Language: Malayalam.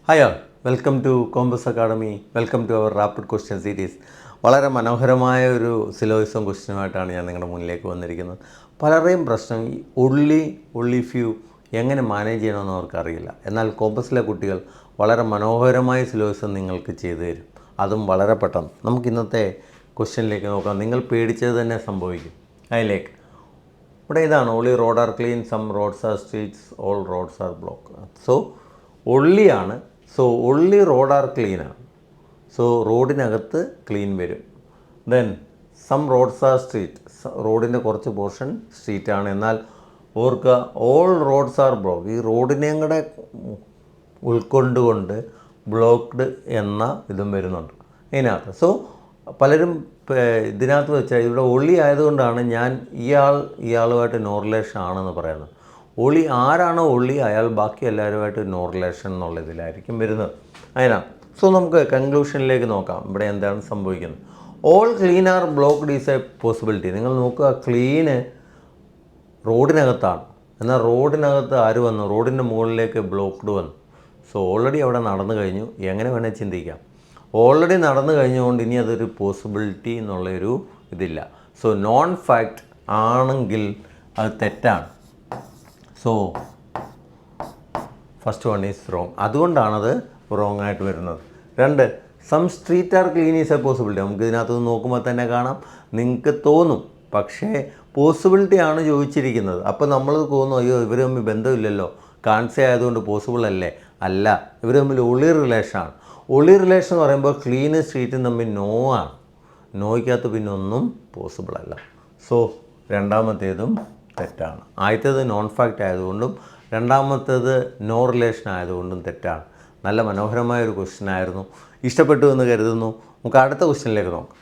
Hi all, welcome to compass academy. Welcome to our rapid question series. വളരെ മനോഹരമായ ഒരു സിലോയിസം ക്വസ്റ്റ്യനുമായിട്ടാണ് ഞാൻ നിങ്ങളുടെ മുന്നിലേക്ക് വന്നിരിക്കുന്നത്. പലരുടെയും പ്രശ്നം ഈ ഒള്ളി ഫ്യൂ എങ്ങനെ മാനേജ് ചെയ്യണമെന്ന് അവർക്കറിയില്ല. എന്നാൽ കോമ്പസിലെ കുട്ടികൾ വളരെ മനോഹരമായ സിലോയിസം നിങ്ങൾക്ക് ചെയ്തു തരും, അതും വളരെ പെട്ടെന്ന്. നമുക്ക് ഇന്നത്തെ ക്വസ്റ്റ്യനിലേക്ക് നോക്കാം. നിങ്ങൾ പേടിച്ചത് തന്നെ സംഭവിക്കും. അതിലേക്ക് ഇവിടെ ഇതാണ്: only road are clean, some roads are streets, all roads are block. So ഒള്ളിയാണ്. സോ ഒള്ളി റോഡ് ആർ ക്ലീനാണ്. സോ റോഡിനകത്ത് ക്ലീൻ വരും. Then some roads are street, റോഡിൻ്റെ കുറച്ച് പോർഷൻ സ്ട്രീറ്റാണ്. എന്നാൽ ഓർക്കുക, ഓൾ റോഡ്സ് ആർ ബ്ലോക്ക്. ഈ റോഡിനെയും കൂടെ ഉൾക്കൊണ്ടുകൊണ്ട് ബ്ലോക്ക്ഡ് എന്ന ഇതും വരുന്നുണ്ട് ഇതിനകത്ത്. സോ പലരും ഇതിനകത്ത് വെച്ചാൽ ഇവിടെ ഒള്ളി ആയതുകൊണ്ടാണ് ഞാൻ ഇയാളുമായിട്ട് നോ റിലേഷൻ ആണെന്ന് പറയുന്നത്. ഒളി ആരാണോ ഒള്ളി അയാൾ ബാക്കി എല്ലാവരുമായിട്ട് നോ റിലേഷൻ എന്നുള്ള ഇതിലായിരിക്കും വരുന്നത് അതിനകത്ത്. സോ നമുക്ക് കൺക്ലൂഷനിലേക്ക് നോക്കാം. ഇവിടെ എന്താണ് സംഭവിക്കുന്നത്? All clean are blocked is a possibility. നിങ്ങൾ നോക്കുക, ക്ലീന് റോഡിനകത്താണ്. എന്നാൽ റോഡിനകത്ത് ആര് വന്നു? റോഡിൻ്റെ മുകളിലേക്ക് ബ്ലോക്ക്ഡ് വന്നു. സോ ഓൾറെഡി അവിടെ നടന്നു കഴിഞ്ഞു. എങ്ങനെ വേണേൽ ചിന്തിക്കാം. ഓൾറെഡി നടന്നു കഴിഞ്ഞുകൊണ്ട് ഇനി അതൊരു പോസിബിലിറ്റി എന്നുള്ളൊരു ഇതില്ല. സോ നോൺ ഫാക്റ്റ് ആണെങ്കിൽ അത് തെറ്റാണ്. So first one is wrong. അതുകൊണ്ടാണത് റോങ് ആയിട്ട് വരുന്നത്. രണ്ട്, some street are clean is a possibility. നമുക്ക് ഇതിനകത്ത് നോക്കുമ്പോൾ തന്നെ കാണാം, നിങ്ങൾക്ക് തോന്നും. പക്ഷേ പോസിബിലിറ്റി ആണ് ചോദിച്ചിരിക്കുന്നത്. അപ്പോൾ നമ്മൾ തോന്നും, അയ്യോ ഇവർ തമ്മിൽ ബന്ധമില്ലല്ലോ, കാൺസേ ആയതുകൊണ്ട് പോസിബിൾ അല്ലേ? അല്ല, ഇവർ തമ്മിൽ ഒളി റിലേഷനാണ്. ഒളി റിലേഷൻ എന്ന് പറയുമ്പോൾ ക്ലീനും സ്ട്രീറ്റും തമ്മിൽ നോ ആണ്. നോയ്ക്കകത്ത് പിന്നെ ഒന്നും പോസിബിൾ അല്ല. സോ രണ്ടാമത്തേതും തെറ്റാണ്. ആദ്യത്തേത് നോൺ ഫാക്റ്റ് ആയതുകൊണ്ടും രണ്ടാമത്തേത് നോ റിലേഷൻ ആയതുകൊണ്ടും തെറ്റാണ്. നല്ല മനോഹരമായൊരു ക്വസ്റ്റ്യൻ ആയിരുന്നു. ഇഷ്ടപ്പെട്ടു എന്ന് കരുതുന്നു. നമുക്ക് അടുത്ത ക്വസ്റ്റ്യനിലേക്ക് നോക്കാം.